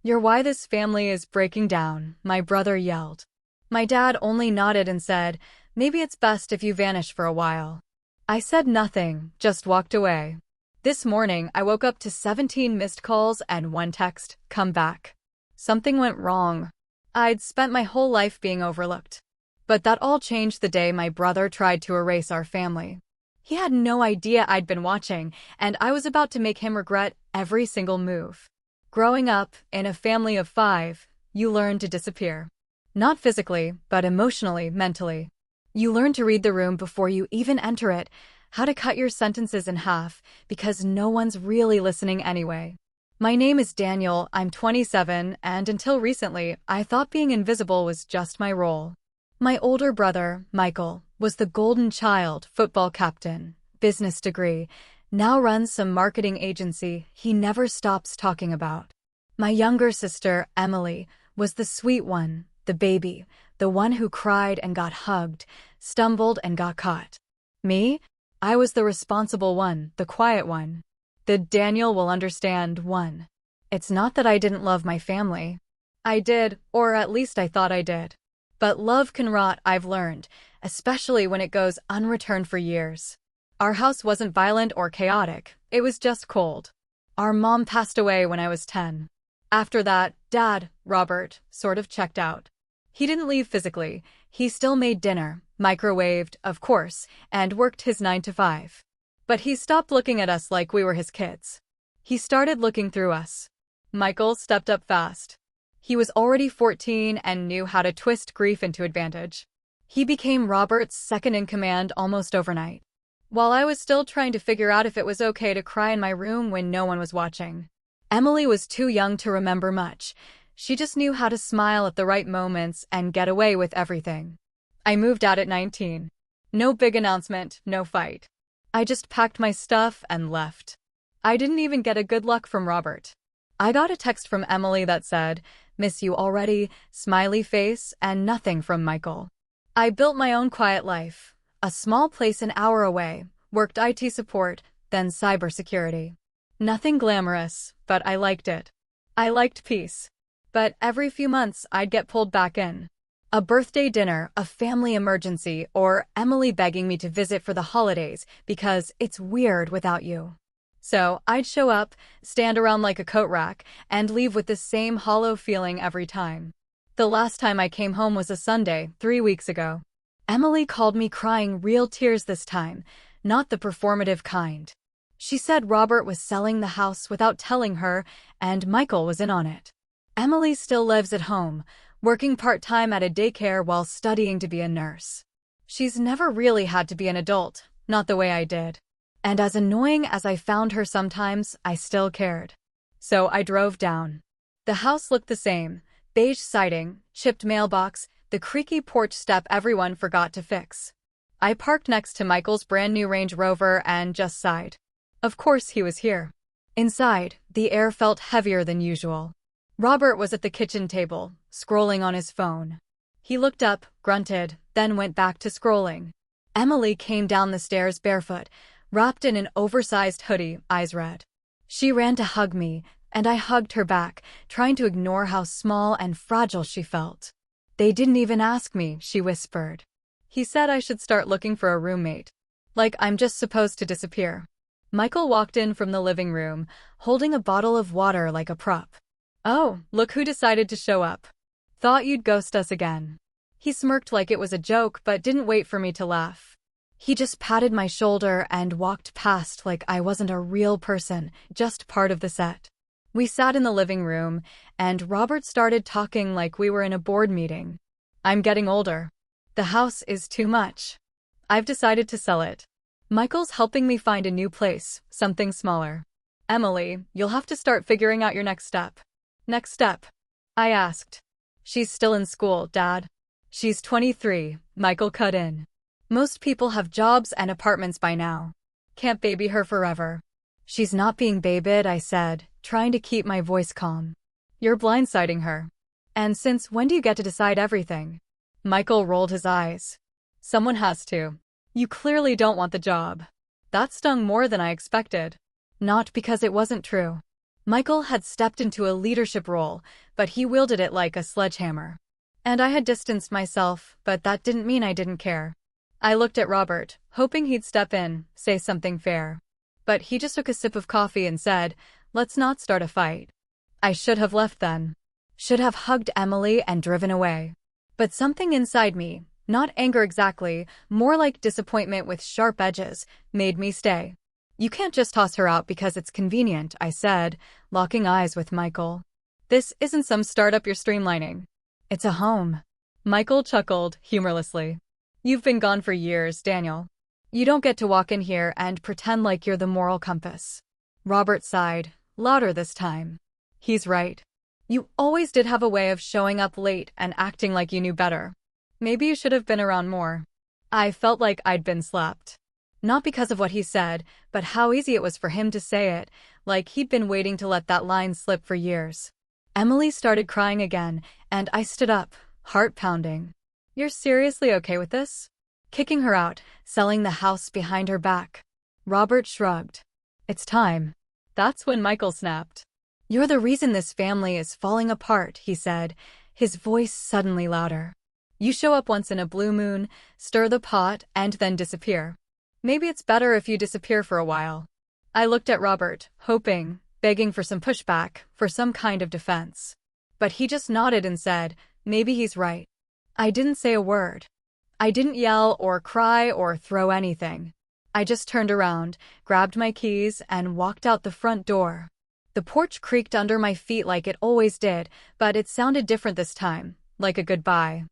"You're why this family is breaking down," my brother yelled. My dad only nodded and said, "Maybe it's best if you vanish for a while." I said nothing, just walked away. This morning, I woke up to 17 missed calls and one text, "Come back." Something went wrong. I'd spent my whole life being overlooked. But that all changed the day my brother tried to erase our family. He had no idea I'd been watching, and I was about to make him regret every single move. Growing up, in a family of 5, you learn to disappear. Not physically, but emotionally, mentally. You learn to read the room before you even enter it, how to cut your sentences in half, because no one's really listening anyway. My name is Daniel, I'm 27, and until recently, I thought being invisible was just my role. My older brother, Michael, was the golden child, football captain, business degree, now runs some marketing agency he never stops talking about. My younger sister, Emily, was the sweet one, the baby, the one who cried and got hugged, stumbled and got caught. Me? I was the responsible one, the quiet one. The Daniel will understand one. It's not that I didn't love my family. I did, or at least I thought I did. But love can rot, I've learned, especially when it goes unreturned for years. Our house wasn't violent or chaotic, it was just cold. Our mom passed away when I was 10. After that, Dad, Robert, sort of checked out. He didn't leave physically, he still made dinner, microwaved, of course, and worked his 9 to 5. But he stopped looking at us like we were his kids. He started looking through us. Michael stepped up fast. He was already 14 and knew how to twist grief into advantage. He became Robert's second-in-command almost overnight. While I was still trying to figure out if it was okay to cry in my room when no one was watching. Emily was too young to remember much. She just knew how to smile at the right moments and get away with everything. I moved out at 19. No big announcement, no fight. I just packed my stuff and left. I didn't even get a good luck from Robert. I got a text from Emily that said, "Miss you already," smiley face, and nothing from Michael. I built my own quiet life. A small place an hour away, worked IT support, then cybersecurity. Nothing glamorous, but I liked it. I liked peace. But every few months I'd get pulled back in. A birthday dinner, a family emergency, or Emily begging me to visit for the holidays because it's weird without you. So I'd show up, stand around like a coat rack, and leave with the same hollow feeling every time. The last time I came home was a Sunday, 3 weeks ago. Emily called me crying real tears this time, not the performative kind. She said Robert was selling the house without telling her, and Michael was in on it. Emily still lives at home, working part-time at a daycare while studying to be a nurse. She's never really had to be an adult, not the way I did. And as annoying as I found her sometimes, I still cared. So I drove down. The house looked the same, beige siding, chipped mailbox, the creaky porch step everyone forgot to fix. I parked next to Michael's brand new Range Rover and just sighed. Of course he was here. Inside, the air felt heavier than usual. Robert was at the kitchen table, scrolling on his phone. He looked up, grunted, then went back to scrolling. Emily came down the stairs barefoot, wrapped in an oversized hoodie, eyes red. She ran to hug me, and I hugged her back, trying to ignore how small and fragile she felt. "They didn't even ask me," she whispered. "He said I should start looking for a roommate. Like I'm just supposed to disappear." Michael walked in from the living room, holding a bottle of water like a prop. "Oh, look who decided to show up. Thought you'd ghost us again." He smirked like it was a joke but didn't wait for me to laugh. He just patted my shoulder and walked past like I wasn't a real person, just part of the set. We sat in the living room, and Robert started talking like we were in a board meeting. "I'm getting older. The house is too much. I've decided to sell it. Michael's helping me find a new place, something smaller. Emily, you'll have to start figuring out your next step." "Next step?" I asked. "She's still in school, Dad." "She's 23, Michael cut in. "Most people have jobs and apartments by now. Can't baby her forever." "She's not being babied," I said, trying to keep my voice calm. "You're blindsiding her. And since when do you get to decide everything?" Michael rolled his eyes. "Someone has to. You clearly don't want the job." That stung more than I expected. Not because it wasn't true. Michael had stepped into a leadership role, but he wielded it like a sledgehammer. And I had distanced myself, but that didn't mean I didn't care. I looked at Robert, hoping he'd step in, say something fair. But he just took a sip of coffee and said, "Let's not start a fight." I should have left then. Should have hugged Emily and driven away. But something inside me, not anger exactly, more like disappointment with sharp edges, made me stay. "You can't just toss her out because it's convenient," I said, locking eyes with Michael. "This isn't some startup you're streamlining. It's a home." Michael chuckled humorlessly. "You've been gone for years, Daniel. You don't get to walk in here and pretend like you're the moral compass." Robert sighed, louder this time. "He's right. You always did have a way of showing up late and acting like you knew better. Maybe you should have been around more." I felt like I'd been slapped. Not because of what he said, but how easy it was for him to say it, like he'd been waiting to let that line slip for years. Emily started crying again, and I stood up, heart pounding. "You're seriously okay with this? Kicking her out, selling the house behind her back?" Robert shrugged. "It's time." That's when Michael snapped. "You're the reason this family is falling apart," he said, his voice suddenly louder. "You show up once in a blue moon, stir the pot, and then disappear. Maybe it's better if you disappear for a while." I looked at Robert, hoping, begging for some pushback, for some kind of defense. But he just nodded and said, "Maybe he's right." I didn't say a word. I didn't yell or cry or throw anything. I just turned around, grabbed my keys, and walked out the front door. The porch creaked under my feet like it always did, but it sounded different this time, like a goodbye.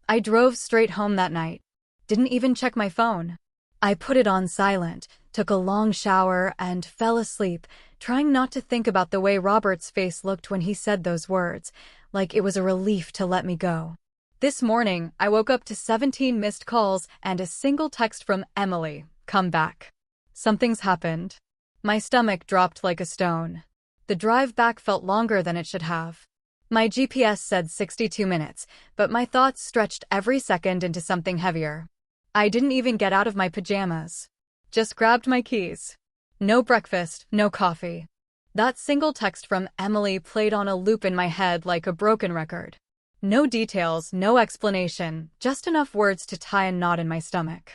I drove straight home that night. Didn't even check my phone. I put it on silent, took a long shower, and fell asleep, trying not to think about the way Robert's face looked when he said those words, like it was a relief to let me go. This morning, I woke up to 17 missed calls and a single text from Emily, "Come back." Something's happened. My stomach dropped like a stone. The drive back felt longer than it should have. My GPS said 62 minutes, but my thoughts stretched every second into something heavier. I didn't even get out of my pajamas. Just grabbed my keys. No breakfast, no coffee. That single text from Emily played on a loop in my head like a broken record. No details, no explanation, just enough words to tie a knot in my stomach.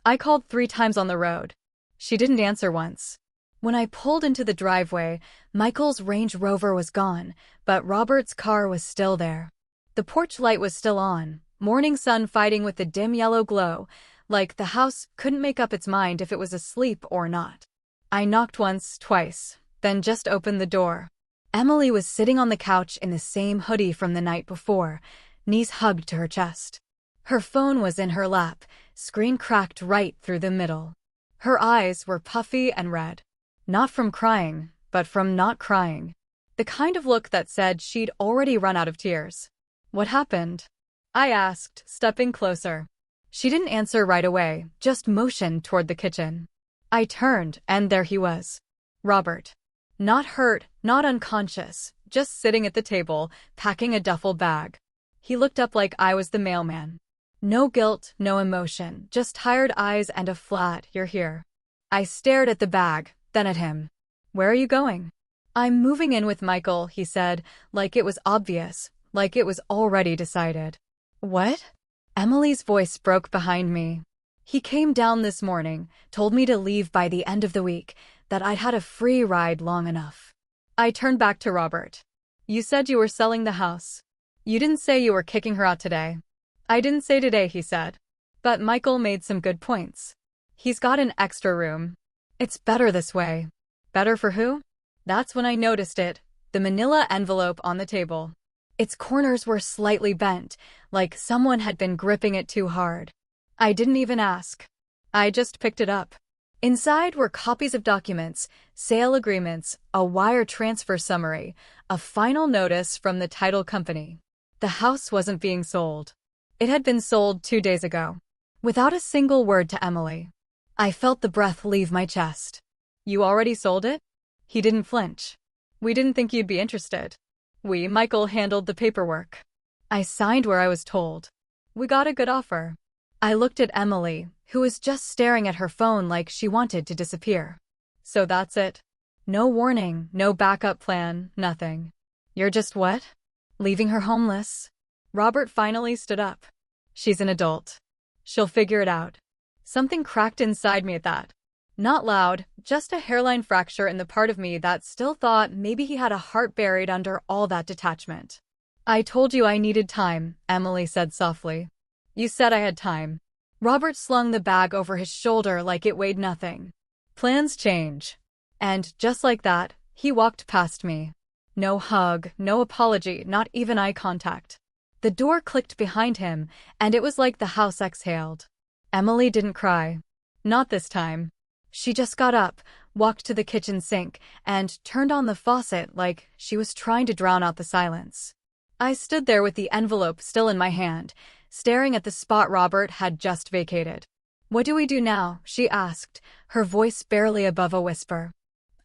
I called 3 times on the road. She didn't answer once. When I pulled into the driveway, Michael's Range Rover was gone, but Robert's car was still there. The porch light was still on, morning sun fighting with the dim yellow glow, like the house couldn't make up its mind if it was asleep or not. I knocked once, twice, then just opened the door. Emily was sitting on the couch in the same hoodie from the night before, knees hugged to her chest. Her phone was in her lap, screen cracked right through the middle. Her eyes were puffy and red. Not from crying, but from not crying. The kind of look that said she'd already run out of tears. "What happened?" I asked, stepping closer. She didn't answer right away, just motioned toward the kitchen. I turned, and there he was. Robert. Not hurt, not unconscious, just sitting at the table, packing a duffel bag. He looked up like I was the mailman. No guilt, no emotion, just tired eyes and a flat, "You're here." I stared at the bag, then at him. "Where are you going?" "I'm moving in with Michael," he said, like it was obvious, like it was already decided. "What?" Emily's voice broke behind me. "He came down this morning, told me to leave by the end of the week, that I'd had a free ride long enough." I turned back to Robert. "You said you were selling the house. You didn't say you were kicking her out today." "I didn't say today," he said. But Michael made some good points. "He's got an extra room. It's better this way." Better for who? That's when I noticed it, the manila envelope on the table. Its corners were slightly bent, like someone had been gripping it too hard. I didn't even ask. I just picked it up. Inside were copies of documents, sale agreements, a wire transfer summary, a final notice from the title company. The house wasn't being sold. It had been sold 2 days ago. Without a single word to Emily. I felt the breath leave my chest. "You already sold it?" He didn't flinch. "We didn't think you'd be interested. Michael handled the paperwork. I signed where I was told. We got a good offer." I looked at Emily, who was just staring at her phone like she wanted to disappear. "So that's it?" No warning, no backup plan, nothing. You're just what? Leaving her homeless? Robert finally stood up. She's an adult. She'll figure it out. Something cracked inside me at that. Not loud, just a hairline fracture in the part of me that still thought maybe he had a heart buried under all that detachment. I told you I needed time, Emily said softly. You said I had time. Robert slung the bag over his shoulder like it weighed nothing. Plans change. And, just like that, he walked past me. No hug, no apology, not even eye contact. The door clicked behind him, and it was like the house exhaled. Emily didn't cry. Not this time. She just got up, walked to the kitchen sink, and turned on the faucet like she was trying to drown out the silence. I stood there with the envelope still in my hand, staring at the spot Robert had just vacated. What do we do now? She asked, her voice barely above a whisper.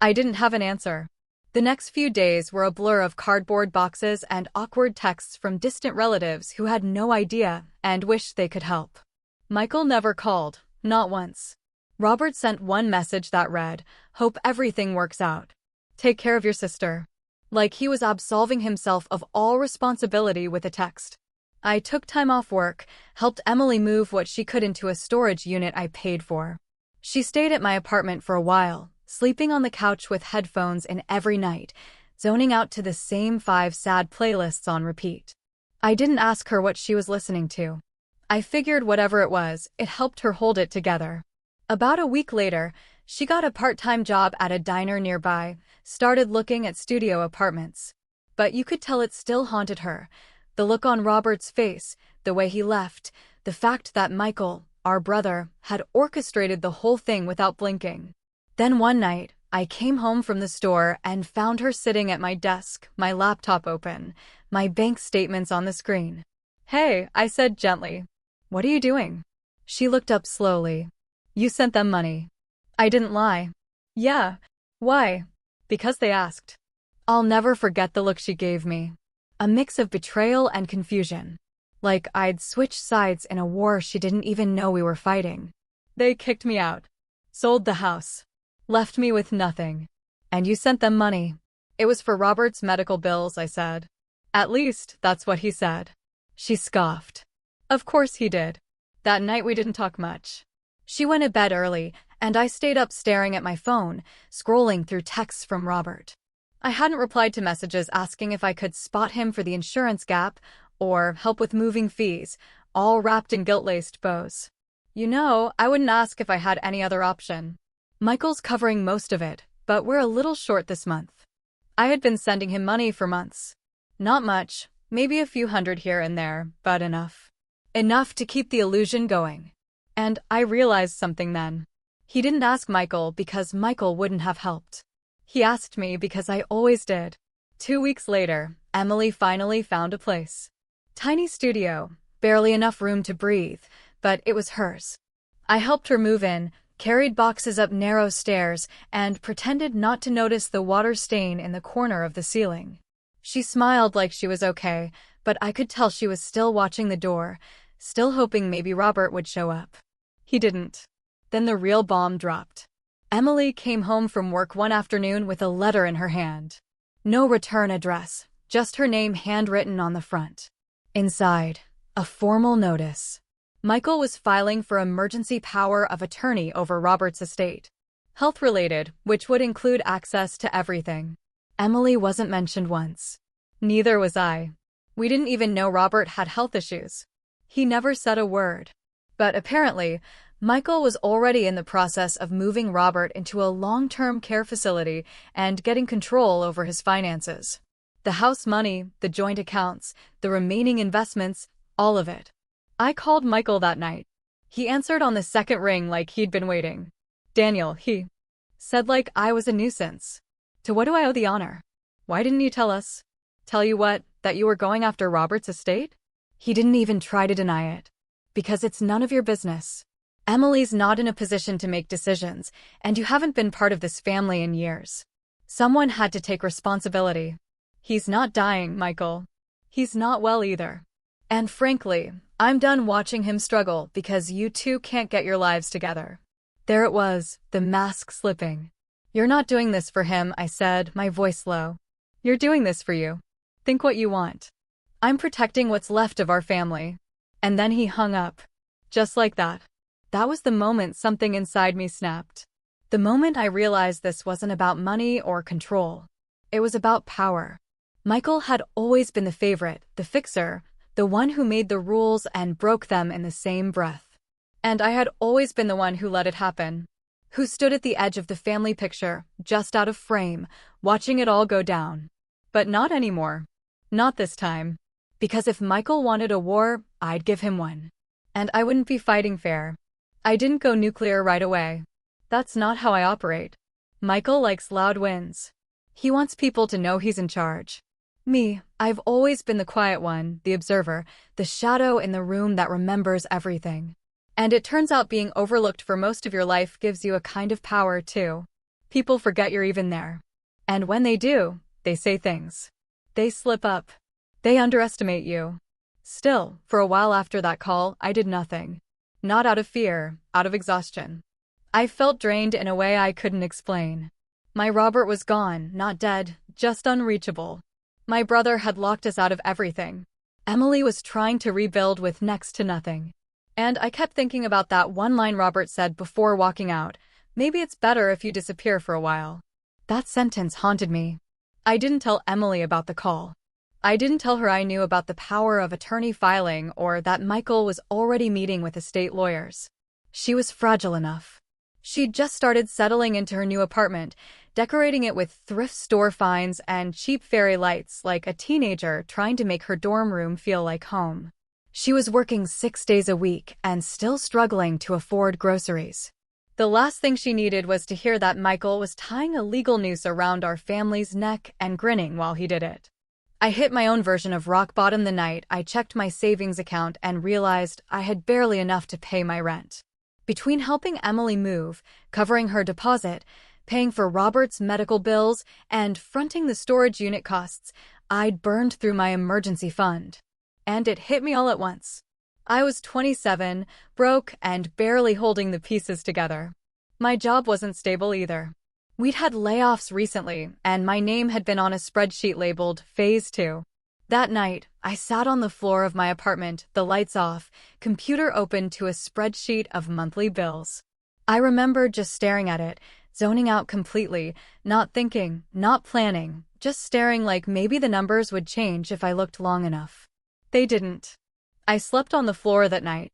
I didn't have an answer. The next few days were a blur of cardboard boxes and awkward texts from distant relatives who had no idea and wished they could help. Michael never called, not once. Robert sent one message that read, "Hope everything works out. Take care of your sister." Like he was absolving himself of all responsibility with a text. I took time off work, helped Emily move what she could into a storage unit I paid for. She stayed at my apartment for a while, sleeping on the couch with headphones in every night, zoning out to the same 5 sad playlists on repeat. I didn't ask her what she was listening to. I figured whatever it was, it helped her hold it together. About a week later, she got a part-time job at a diner nearby, started looking at studio apartments. But you could tell it still haunted her. The look on Robert's face, the way he left, the fact that Michael, our brother, had orchestrated the whole thing without blinking. Then one night, I came home from the store and found her sitting at my desk, my laptop open, my bank statements on the screen. "Hey," I said gently. "What are you doing?" She looked up slowly. "You sent them money." I didn't lie. "Yeah. Why?" "Because they asked." I'll never forget the look she gave me. A mix of betrayal and confusion. Like I'd switched sides in a war she didn't even know we were fighting. "They kicked me out. Sold the house. Left me with nothing. And you sent them money." "It was for Robert's medical bills," I said. "At least, that's what he said." She scoffed. "Of course he did." That night we didn't talk much. She went to bed early, and I stayed up staring at my phone, scrolling through texts from Robert. I hadn't replied to messages asking if I could spot him for the insurance gap or help with moving fees, all wrapped in guilt-laced bows. You know, I wouldn't ask if I had any other option. Michael's covering most of it, but we're a little short this month. I had been sending him money for months. Not much, maybe a few hundred here and there, but enough. Enough to keep the illusion going. And I realized something then. He didn't ask Michael because Michael wouldn't have helped. He asked me because I always did. 2 weeks later, Emily finally found a place. Tiny studio, barely enough room to breathe, but it was hers. I helped her move in, carried boxes up narrow stairs, and pretended not to notice the water stain in the corner of the ceiling. She smiled like she was okay, but I could tell she was still watching the door, still hoping maybe Robert would show up. He didn't. Then the real bomb dropped. Emily came home from work one afternoon with a letter in her hand. No return address, just her name handwritten on the front. Inside, a formal notice. Michael was filing for emergency power of attorney over Robert's estate. Health-related, which would include access to everything. Emily wasn't mentioned once. Neither was I. We didn't even know Robert had health issues. He never said a word. But apparently, Michael was already in the process of moving Robert into a long-term care facility and getting control over his finances. The house money, the joint accounts, the remaining investments, all of it. I called Michael that night. He answered on the second ring like he'd been waiting. "Daniel," he said, like I was a nuisance. "To what do I owe the honor? Why didn't you tell us?" "Tell you what, that you were going after Robert's estate?" He didn't even try to deny it. "Because it's none of your business. Emily's not in a position to make decisions, and you haven't been part of this family in years. Someone had to take responsibility. He's not dying, Michael. He's not well either. And frankly, I'm done watching him struggle because you two can't get your lives together." There it was, the mask slipping. You're not doing this for him, I said, my voice low. You're doing this for you. Think what you want. I'm protecting what's left of our family. And then he hung up. Just like that. That was the moment something inside me snapped. The moment I realized this wasn't about money or control. It was about power. Michael had always been the favorite, the fixer, the one who made the rules and broke them in the same breath. And I had always been the one who let it happen. Who stood at the edge of the family picture, just out of frame, watching it all go down. But not anymore. Not this time. Because if Michael wanted a war, I'd give him one. And I wouldn't be fighting fair. I didn't go nuclear right away. That's not how I operate. Michael likes loud wins. He wants people to know he's in charge. Me, I've always been the quiet one, the observer, the shadow in the room that remembers everything. And it turns out being overlooked for most of your life gives you a kind of power, too. People forget you're even there. And when they do, they say things. They slip up. They underestimate you. Still, for a while after that call, I did nothing. Not out of fear, out of exhaustion. I felt drained in a way I couldn't explain. My Robert was gone, not dead, just unreachable. My brother had locked us out of everything. Emily was trying to rebuild with next to nothing. And I kept thinking about that one line Robert said before walking out, maybe it's better if you disappear for a while. That sentence haunted me. I didn't tell Emily about the call. I didn't tell her I knew about the power of attorney filing or that Michael was already meeting with estate lawyers. She was fragile enough. She'd just started settling into her new apartment, decorating it with thrift store finds and cheap fairy lights like a teenager trying to make her dorm room feel like home. She was working 6 days a week and still struggling to afford groceries. The last thing she needed was to hear that Michael was tying a legal noose around our family's neck and grinning while he did it. I hit my own version of rock bottom the night I checked my savings account and realized I had barely enough to pay my rent. Between helping Emily move, covering her deposit, paying for Robert's medical bills, and fronting the storage unit costs, I'd burned through my emergency fund. And it hit me all at once. I was 27, broke, and barely holding the pieces together. My job wasn't stable either. We'd had layoffs recently, and my name had been on a spreadsheet labeled Phase 2. That night, I sat on the floor of my apartment, the lights off, computer open to a spreadsheet of monthly bills. I remember just staring at it, zoning out completely, not thinking, not planning, just staring like maybe the numbers would change if I looked long enough. They didn't. I slept on the floor that night.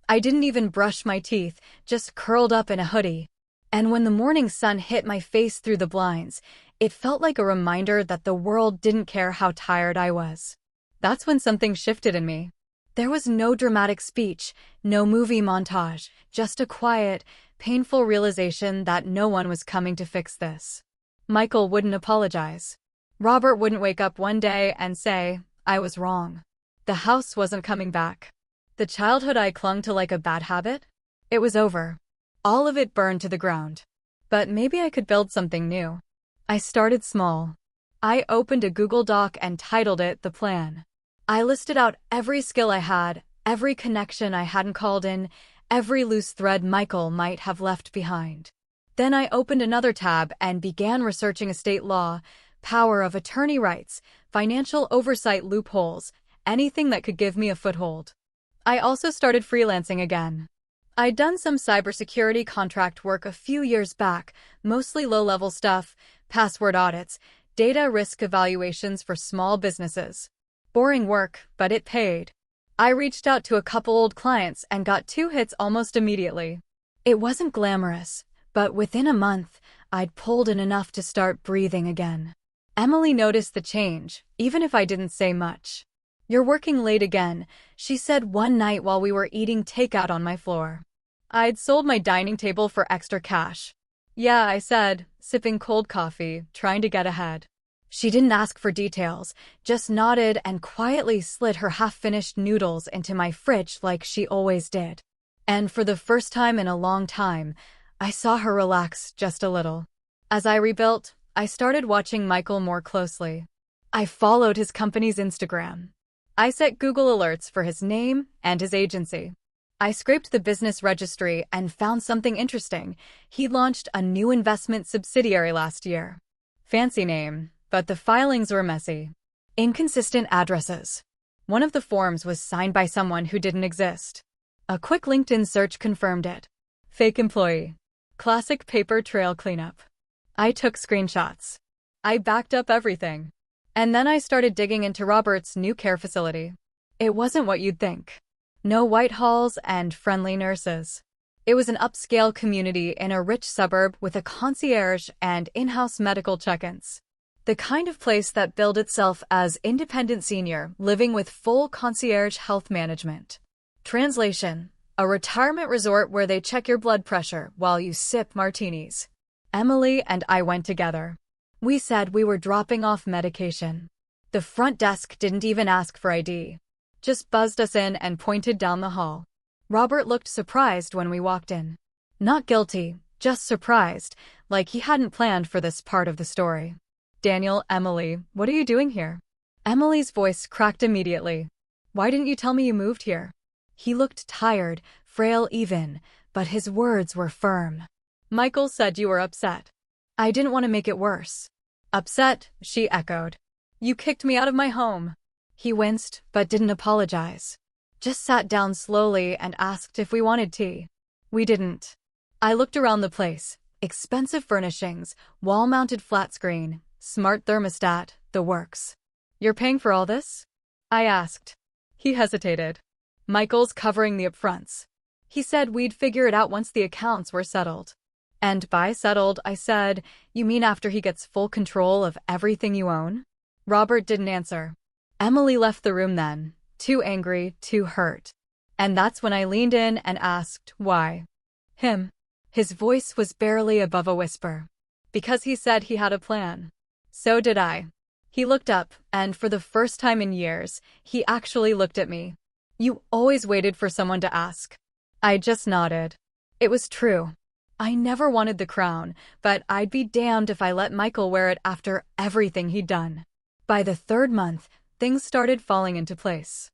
I didn't even brush my teeth, just curled up in a hoodie. And when the morning sun hit my face through the blinds, it felt like a reminder that the world didn't care how tired I was. That's when something shifted in me. There was no dramatic speech, no movie montage, just a quiet, painful realization that no one was coming to fix this. Michael wouldn't apologize. Robert wouldn't wake up one day and say, I was wrong. The house wasn't coming back. The childhood I clung to like a bad habit? It was over. All of it burned to the ground. But maybe I could build something new. I started small. I opened a Google Doc and titled it The Plan. I listed out every skill I had, every connection I hadn't called in, every loose thread Michael might have left behind. Then I opened another tab and began researching estate law, power of attorney rights, financial oversight loopholes, anything that could give me a foothold. I also started freelancing again. I'd done some cybersecurity contract work a few years back, mostly low-level stuff, password audits, data risk evaluations for small businesses. Boring work, but it paid. I reached out to a couple old clients and got 2 hits almost immediately. It wasn't glamorous, but within a month, I'd pulled in enough to start breathing again. Emily noticed the change, even if I didn't say much. You're working late again, she said one night while we were eating takeout on my floor. I'd sold my dining table for extra cash. Yeah, I said, sipping cold coffee, trying to get ahead. She didn't ask for details, just nodded and quietly slid her half-finished noodles into my fridge like she always did. And for the first time in a long time, I saw her relax just a little. As I rebuilt, I started watching Michael more closely. I followed his company's Instagram. I set Google alerts for his name and his agency. I scraped the business registry and found something interesting. He launched a new investment subsidiary last year. Fancy name, but the filings were messy. Inconsistent addresses. One of the forms was signed by someone who didn't exist. A quick LinkedIn search confirmed it. Fake employee. Classic paper trail cleanup. I took screenshots. I backed up everything. And then I started digging into Robert's new care facility. It wasn't what you'd think. No white halls and friendly nurses. It was an upscale community in a rich suburb with a concierge and in-house medical check-ins. The kind of place that billed itself as independent senior living with full concierge health management. Translation: a retirement resort where they check your blood pressure while you sip martinis. Emily and I went together. We said we were dropping off medication. The front desk didn't even ask for ID. Just buzzed us in and pointed down the hall. Robert looked surprised when we walked in. Not guilty, just surprised, like he hadn't planned for this part of the story. Daniel, Emily, what are you doing here? Emily's voice cracked immediately. Why didn't you tell me you moved here? He looked tired, frail even, but his words were firm. Michael said you were upset. I didn't want to make it worse. Upset, she echoed. You kicked me out of my home. He winced, but didn't apologize. Just sat down slowly and asked if we wanted tea. We didn't. I looked around the place. Expensive furnishings, wall-mounted flat screen, smart thermostat, the works. You're paying for all this? I asked. He hesitated. Michael's covering the upfronts. He said we'd figure it out once the accounts were settled. And by settled, I said, you mean after he gets full control of everything you own? Robert didn't answer. Emily left the room then, too angry, too hurt. And that's when I leaned in and asked, why? Him. His voice was barely above a whisper. Because he said he had a plan. So did I. He looked up, and for the first time in years, he actually looked at me. You always waited for someone to ask. I just nodded. It was true. I never wanted the crown, but I'd be damned if I let Michael wear it after everything he'd done. By the third month, things started falling into place.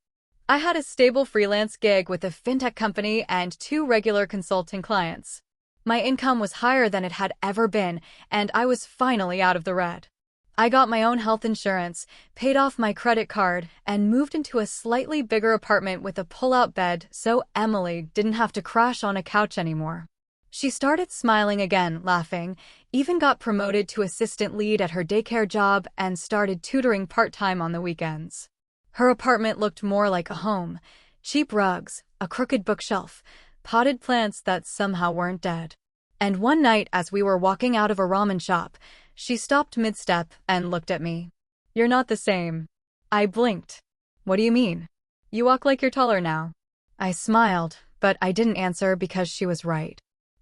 I had a stable freelance gig with a fintech company and 2 regular consulting clients. My income was higher than it had ever been, and I was finally out of the red. I got my own health insurance, paid off my credit card, and moved into a slightly bigger apartment with a pull-out bed so Emily didn't have to crash on a couch anymore. She started smiling again, laughing, even got promoted to assistant lead at her daycare job and started tutoring part-time on the weekends. Her apartment looked more like a home. Cheap rugs, a crooked bookshelf, potted plants that somehow weren't dead. And one night as we were walking out of a ramen shop, she stopped mid-step and looked at me. You're not the same. I blinked. What do you mean? You walk like you're taller now. I smiled, but I didn't answer because she was right.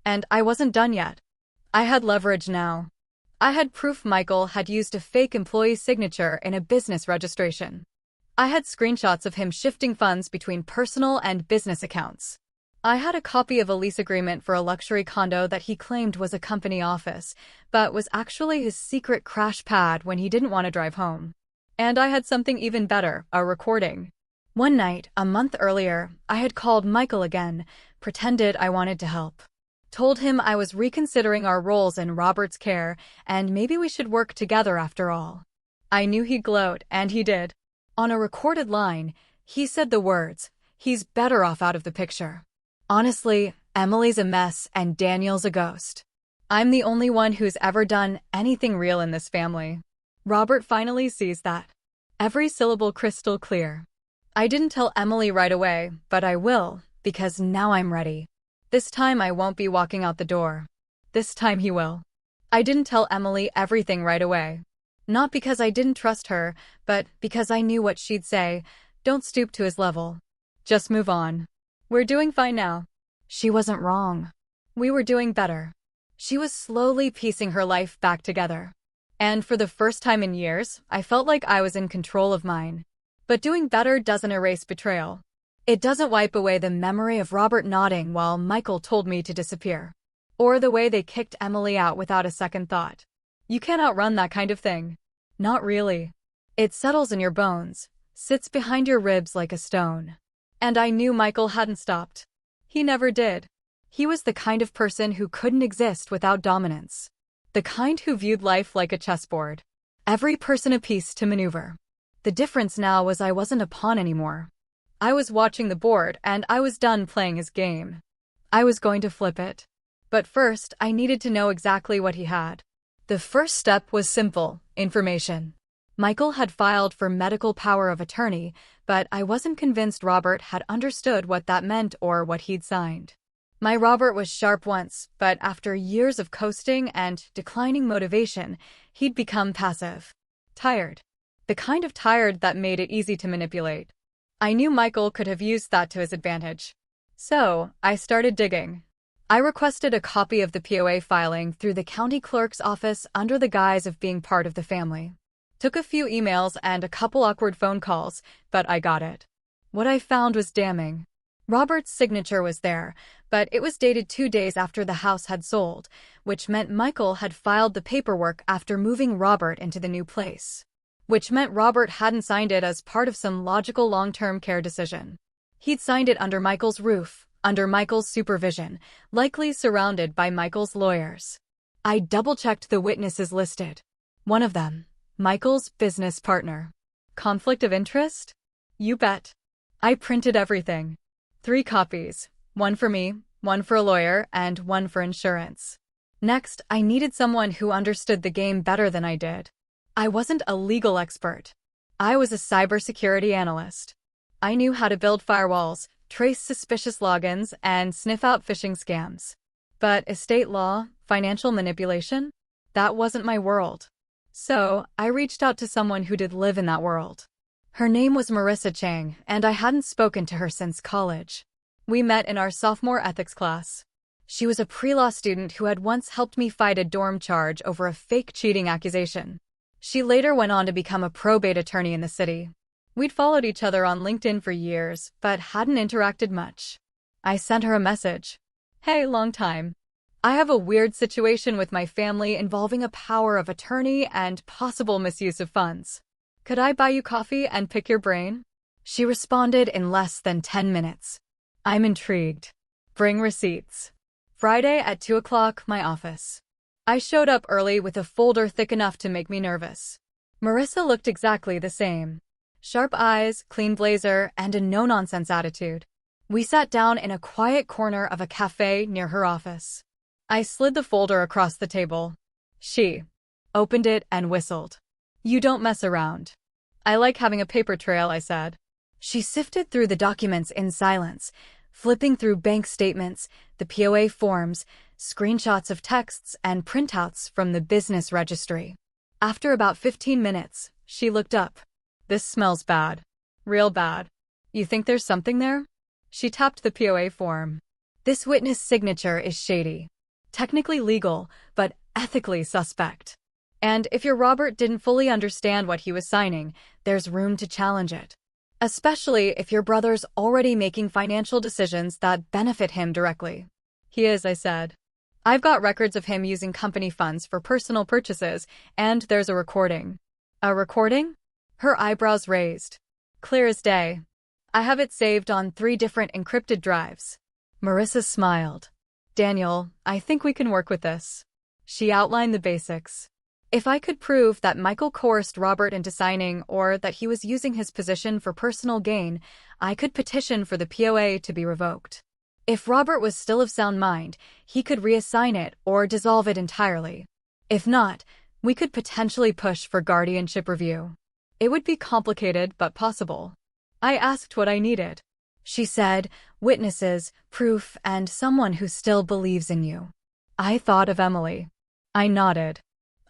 And I wasn't done yet. I had leverage now. I had proof Michael had used a fake employee signature in a business registration. I had screenshots of him shifting funds between personal and business accounts. I had a copy of a lease agreement for a luxury condo that he claimed was a company office, but was actually his secret crash pad when he didn't want to drive home. And I had something even better, a recording. One night, a month earlier, I had called Michael again, pretended I wanted to help. Told him I was reconsidering our roles in Robert's care, and maybe we should work together after all. I knew he'd gloat, and he did. On a recorded line, he said the words, "He's better off out of the picture." Honestly, Emily's a mess and Daniel's a ghost. I'm the only one who's ever done anything real in this family. Robert finally sees that. Every syllable crystal clear. I didn't tell Emily right away, but I will, because now I'm ready. This time I won't be walking out the door. This time he will. I didn't tell Emily everything right away. Not because I didn't trust her, but because I knew what she'd say. Don't stoop to his level. Just move on. We're doing fine now. She wasn't wrong. We were doing better. She was slowly piecing her life back together. And for the first time in years, I felt like I was in control of mine. But doing better doesn't erase betrayal. It doesn't wipe away the memory of Robert nodding while Michael told me to disappear. Or the way they kicked Emily out without a second thought. You can't outrun that kind of thing. Not really. It settles in your bones, sits behind your ribs like a stone. And I knew Michael hadn't stopped. He never did. He was the kind of person who couldn't exist without dominance. The kind who viewed life like a chessboard. Every person a piece to maneuver. The difference now was I wasn't a pawn anymore. I was watching the board and I was done playing his game. I was going to flip it. But first, I needed to know exactly what he had. The first step was simple: information. Michael had filed for medical power of attorney, but I wasn't convinced Robert had understood what that meant or what he'd signed. My Robert was sharp once, but after years of coasting and declining motivation, he'd become passive. Tired. The kind of tired that made it easy to manipulate. I knew Michael could have used that to his advantage. So, I started digging. I requested a copy of the POA filing through the county clerk's office under the guise of being part of the family. Took a few emails and a couple awkward phone calls, but I got it. What I found was damning. Robert's signature was there, but it was dated 2 days after the house had sold, which meant Michael had filed the paperwork after moving Robert into the new place. Which meant Robert hadn't signed it as part of some logical long-term care decision. He'd signed it under Michael's roof, under Michael's supervision, likely surrounded by Michael's lawyers. I double-checked the witnesses listed. One of them, Michael's business partner. Conflict of interest? You bet. I printed everything. 3 copies, one for me, one for a lawyer, and one for insurance. Next, I needed someone who understood the game better than I did. I wasn't a legal expert. I was a cybersecurity analyst. I knew how to build firewalls, trace suspicious logins, and sniff out phishing scams. But estate law, financial manipulation? That wasn't my world. So, I reached out to someone who did live in that world. Her name was Marissa Chang, and I hadn't spoken to her since college. We met in our sophomore ethics class. She was a pre-law student who had once helped me fight a dorm charge over a fake cheating accusation. She later went on to become a probate attorney in the city. We'd followed each other on LinkedIn for years, but hadn't interacted much. I sent her a message. Hey, long time. I have a weird situation with my family involving a power of attorney and possible misuse of funds. Could I buy you coffee and pick your brain? She responded in less than 10 minutes. I'm intrigued. Bring receipts. Friday at 2 o'clock, my office. I showed up early with a folder thick enough to make me nervous. Marissa looked exactly the same. Sharp eyes, clean blazer, and a no-nonsense attitude. We sat down in a quiet corner of a cafe near her office. I slid the folder across the table. She opened it and whistled. You don't mess around. I like having a paper trail, I said. She sifted through the documents in silence, flipping through bank statements, the POA forms, screenshots of texts, and printouts from the business registry. After about 15 minutes, she looked up. This smells bad. Real bad. You think there's something there? She tapped the POA form. This witness signature is shady. Technically legal, but ethically suspect. And if your Robert didn't fully understand what he was signing, there's room to challenge it. Especially if your brother's already making financial decisions that benefit him directly. He is, I said. I've got records of him using company funds for personal purchases, and there's a recording. A recording? Her eyebrows raised. Clear as day. I have it saved on 3 different encrypted drives. Marissa smiled. Daniel, I think we can work with this. She outlined the basics. If I could prove that Michael coerced Robert into signing or that he was using his position for personal gain, I could petition for the POA to be revoked. If Robert was still of sound mind, he could reassign it or dissolve it entirely. If not, we could potentially push for guardianship review. It would be complicated but possible. I asked what I needed. She said, witnesses, proof, and someone who still believes in you. I thought of Emily. I nodded.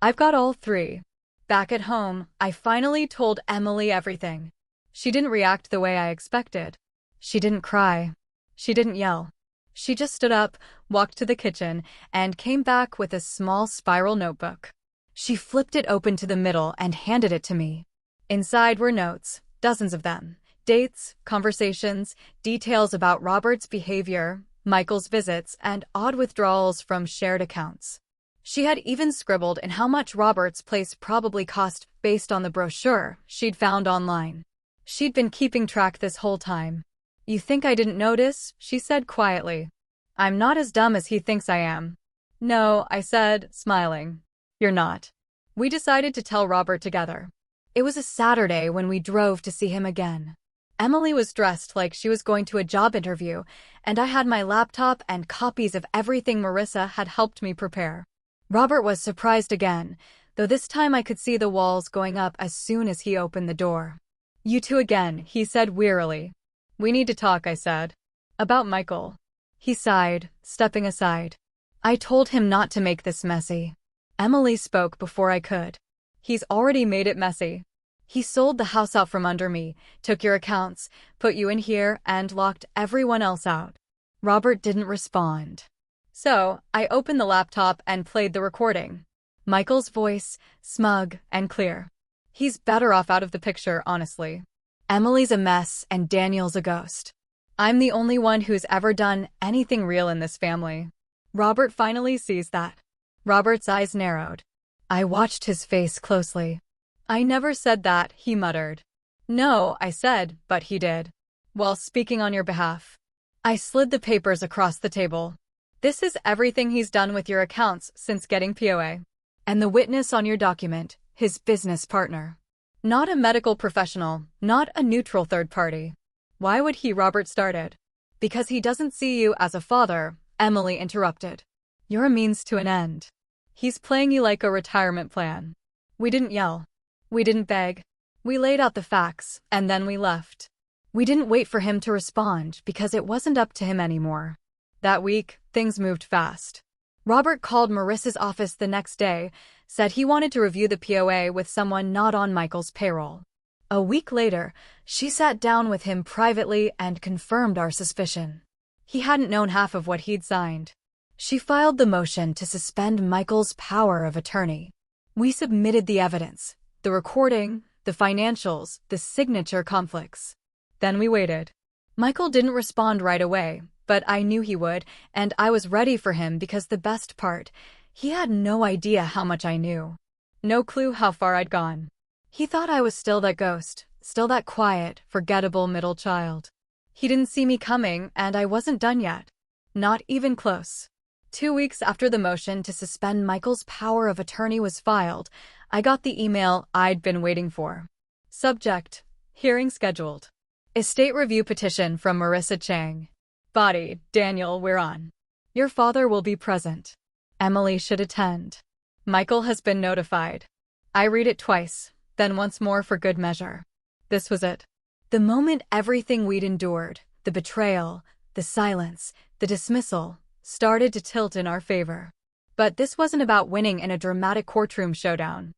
I've got all 3. Back at home, I finally told Emily everything. She didn't react the way I expected. She didn't cry. She didn't yell. She just stood up, walked to the kitchen, and came back with a small spiral notebook. She flipped it open to the middle and handed it to me. Inside were notes, dozens of them. Dates, conversations, details about Robert's behavior, Michael's visits, and odd withdrawals from shared accounts. She had even scribbled in how much Robert's place probably cost based on the brochure she'd found online. She'd been keeping track this whole time. "You think I didn't notice?" she said quietly. "I'm not as dumb as he thinks I am." "No," I said, smiling. "You're not." We decided to tell Robert together. It was a Saturday when we drove to see him again. Emily was dressed like she was going to a job interview, and I had my laptop and copies of everything Marissa had helped me prepare. Robert was surprised again, though this time I could see the walls going up as soon as he opened the door. "You two again," he said wearily. "We need to talk," I said. "About Michael." He sighed, stepping aside. "I told him not to make this messy." Emily spoke before I could. "He's already made it messy. He sold the house out from under me, took your accounts, put you in here, and locked everyone else out." Robert didn't respond. So, I opened the laptop and played the recording. Michael's voice, smug and clear. "He's better off out of the picture, honestly. Emily's a mess and Daniel's a ghost. I'm the only one who's ever done anything real in this family." Robert finally sees that. Robert's eyes narrowed. I watched his face closely. "I never said that," he muttered. "No," I said, "but he did. While speaking on your behalf." I slid the papers across the table. "This is everything he's done with your accounts since getting POA. And the witness on your document, his business partner. Not a medical professional, not a neutral third party." "Why would he?" Robert started. "Because he doesn't see you as a father," Emily interrupted. "You're a means to an end. He's playing you like a retirement plan." We didn't yell. We didn't beg. We laid out the facts, and then we left. We didn't wait for him to respond because it wasn't up to him anymore. That week, things moved fast. Robert called Marissa's office the next day, said he wanted to review the POA with someone not on Michael's payroll. A week later, she sat down with him privately and confirmed our suspicion. He hadn't known half of what he'd signed. She filed the motion to suspend Michael's power of attorney. We submitted the evidence, the recording, the financials, the signature conflicts. Then we waited. Michael didn't respond right away, but I knew he would, and I was ready for him because the best part, he had no idea how much I knew. No clue how far I'd gone. He thought I was still that ghost, still that quiet, forgettable middle child. He didn't see me coming, and I wasn't done yet. Not even close. 2 weeks after the motion to suspend Michael's power of attorney was filed, I got the email I'd been waiting for. Subject: Hearing scheduled. Estate review petition from Marissa Chang. Body: Daniel, we're on. Your father will be present. Emily should attend. Michael has been notified. I read it twice, then once more for good measure. This was it. The moment everything we'd endured, the betrayal, the silence, the dismissal, started to tilt in our favor. But this wasn't about winning in a dramatic courtroom showdown.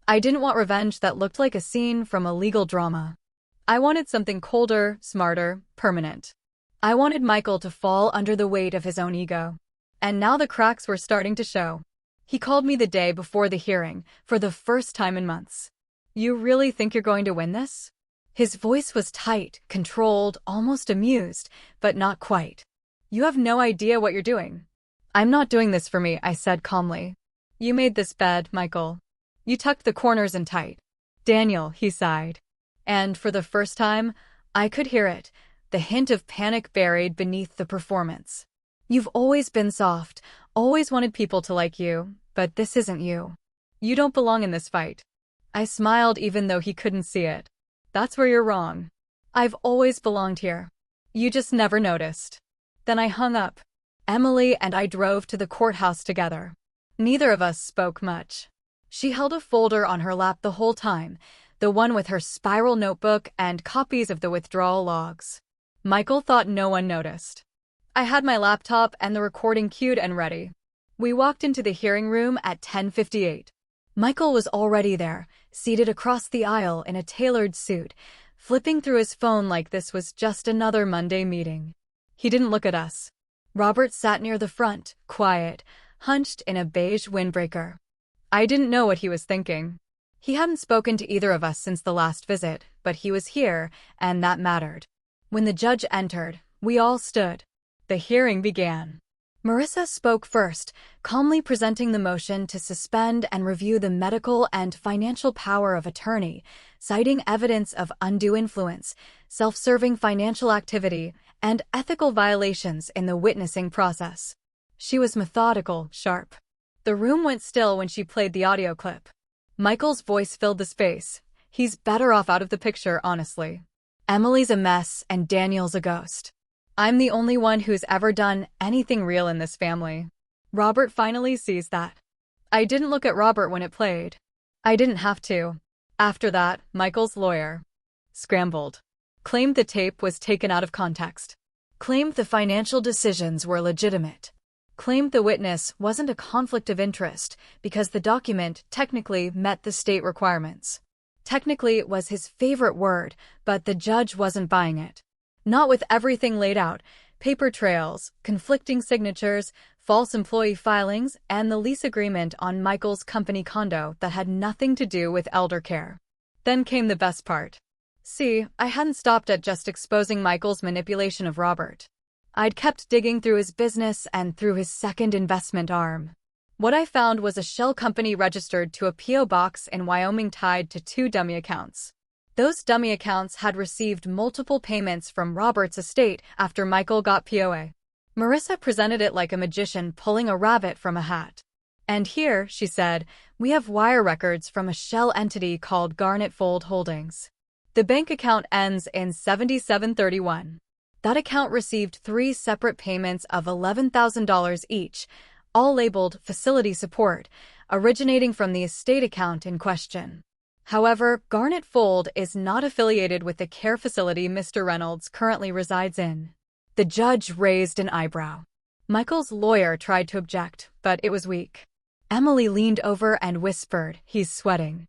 I didn't want revenge that looked like a scene from a legal drama. I wanted something colder, smarter, permanent. I wanted Michael to fall under the weight of his own ego. And now the cracks were starting to show. He called me the day before the hearing, for the first time in months. "You really think you're going to win this?" His voice was tight, controlled, almost amused, but not quite. "You have no idea what you're doing." "I'm not doing this for me," I said calmly. "You made this bed, Michael. You tucked the corners in tight." "Daniel," he sighed. And for the first time, I could hear it, the hint of panic buried beneath the performance. "You've always been soft, always wanted people to like you, but this isn't you. You don't belong in this fight." I smiled even though he couldn't see it. "That's where you're wrong. I've always belonged here. You just never noticed." Then I hung up. Emily and I drove to the courthouse together. Neither of us spoke much. She held a folder on her lap the whole time, the one with her spiral notebook and copies of the withdrawal logs. Michael thought no one noticed. I had my laptop and the recording queued and ready. We walked into the hearing room at 10:58. Michael was already there, seated across the aisle in a tailored suit, flipping through his phone like this was just another Monday meeting. He didn't look at us. Robert sat near the front, quiet, hunched in a beige windbreaker. I didn't know what he was thinking. He hadn't spoken to either of us since the last visit, but he was here, and that mattered. When the judge entered, we all stood. The hearing began. Marissa spoke first, calmly presenting the motion to suspend and review the medical and financial power of attorney, citing evidence of undue influence, self-serving financial activity, and ethical violations in the witnessing process. She was methodical, sharp. The room went still when she played the audio clip. Michael's voice filled the space. He's better off out of the picture, honestly. Emily's a mess and Daniel's a ghost. I'm the only one who's ever done anything real in this family. Robert finally sees that. I didn't look at Robert when it played. I didn't have to. After that, Michael's lawyer scrambled. Claimed the tape was taken out of context. Claimed the financial decisions were legitimate. Claimed the witness wasn't a conflict of interest because the document technically met the state requirements. Technically was his favorite word, but the judge wasn't buying it. Not with everything laid out: paper trails, conflicting signatures, false employee filings, and the lease agreement on Michael's company condo that had nothing to do with elder care. Then came the best part. See, I hadn't stopped at just exposing Michael's manipulation of Robert. I'd kept digging through his business and through his second investment arm. What I found was a shell company registered to a P.O. box in Wyoming tied to 2 dummy accounts. Those dummy accounts had received multiple payments from Robert's estate after Michael got POA. Marissa presented it like a magician pulling a rabbit from a hat. And here, she said, we have wire records from a shell entity called Garnet Fold Holdings. The bank account ends in 7731. That account received 3 separate payments of $11,000 each, all labeled facility support, originating from the estate account in question. However, Garnet Fold is not affiliated with the care facility Mr. Reynolds currently resides in. The judge raised an eyebrow. Michael's lawyer tried to object, but it was weak. Emily leaned over and whispered, "He's sweating."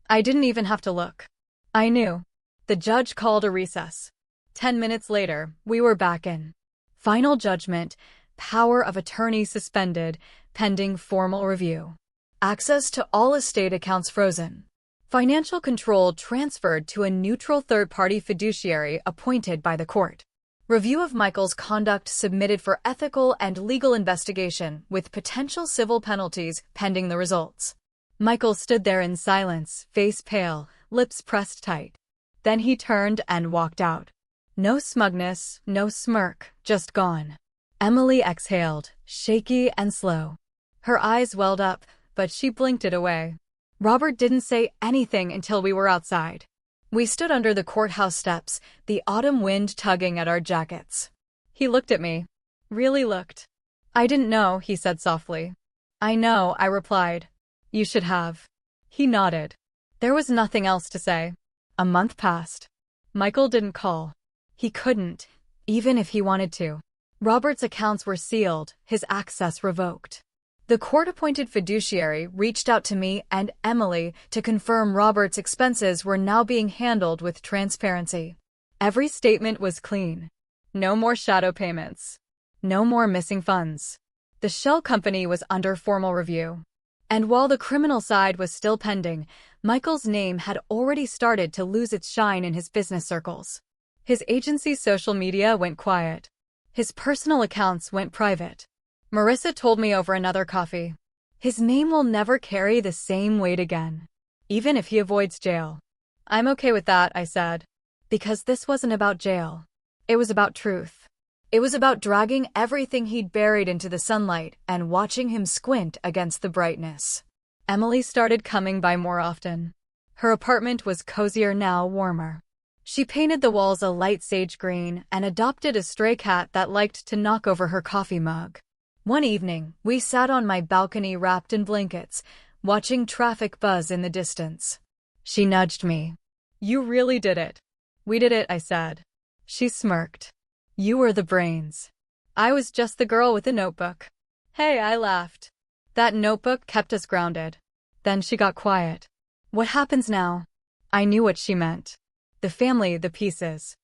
I didn't even have to look. I knew. The judge called a recess. 10 minutes later, we were back in. Final judgment: power of attorney suspended, pending formal review. Access to all estate accounts frozen. Financial control transferred to a neutral third-party fiduciary appointed by the court. Review of Michael's conduct submitted for ethical and legal investigation with potential civil penalties pending the results. Michael stood there in silence, face pale, lips pressed tight. Then he turned and walked out. No smugness, no smirk, just gone. Emily exhaled, shaky and slow. Her eyes welled up, but she blinked it away. Robert didn't say anything until we were outside. We stood under the courthouse steps, the autumn wind tugging at our jackets. He looked at me. Really looked. I didn't know, he said softly. I know, I replied. You should have. He nodded. There was nothing else to say. A month passed. Michael didn't call. He couldn't, even if he wanted to. Robert's accounts were sealed, his access revoked. The court-appointed fiduciary reached out to me and Emily to confirm Robert's expenses were now being handled with transparency. Every statement was clean. No more shadow payments. No more missing funds. The shell company was under formal review. And while the criminal side was still pending, Michael's name had already started to lose its shine in his business circles. His agency's social media went quiet. His personal accounts went private. Marissa told me over another coffee. His name will never carry the same weight again, even if he avoids jail. I'm okay with that, I said. Because this wasn't about jail. It was about truth. It was about dragging everything he'd buried into the sunlight and watching him squint against the brightness. Emily started coming by more often. Her apartment was cozier now, warmer. She painted the walls a light sage green and adopted a stray cat that liked to knock over her coffee mug. One evening, we sat on my balcony wrapped in blankets, watching traffic buzz in the distance. She nudged me. You really did it. We did it, I said. She smirked. You were the brains. I was just the girl with the notebook. Hey, I laughed. That notebook kept us grounded. Then she got quiet. What happens now? I knew what she meant. The family, the pieces.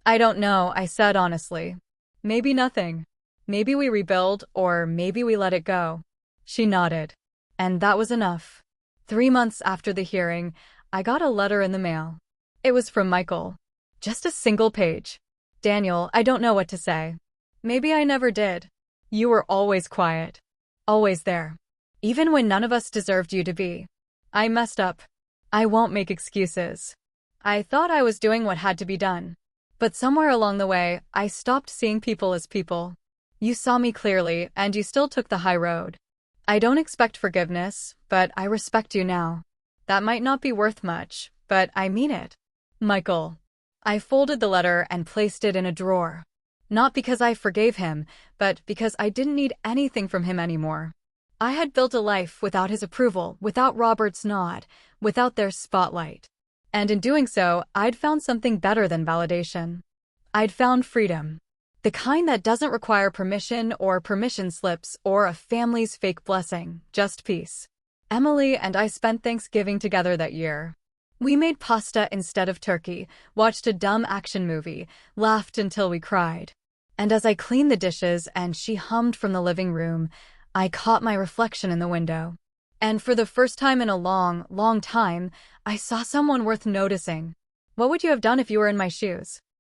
I don't know, I said honestly. Maybe nothing. Maybe we rebuild, or maybe we let it go. She nodded. And that was enough. 3 months after the hearing, I got a letter in the mail. It was from Michael. Just a single page. Daniel, I don't know what to say. Maybe I never did. You were always quiet. Always there. Even when none of us deserved you to be. I messed up. I won't make excuses. I thought I was doing what had to be done. But somewhere along the way, I stopped seeing people as people. You saw me clearly, and you still took the high road. I don't expect forgiveness, but I respect you now. That might not be worth much, but I mean it. Michael. I folded the letter and placed it in a drawer. Not because I forgave him, but because I didn't need anything from him anymore. I had built a life without his approval, without Robert's nod, without their spotlight. And in doing so, I'd found something better than validation. I'd found freedom. The kind that doesn't require permission or permission slips or a family's fake blessing, just peace. Emily and I spent Thanksgiving together that year. We made pasta instead of turkey, watched a dumb action movie, laughed until we cried. And as I cleaned the dishes and she hummed from the living room, I caught my reflection in the window. And for the first time in a long, long time, I saw someone worth noticing. What would you have done if you were in my shoes?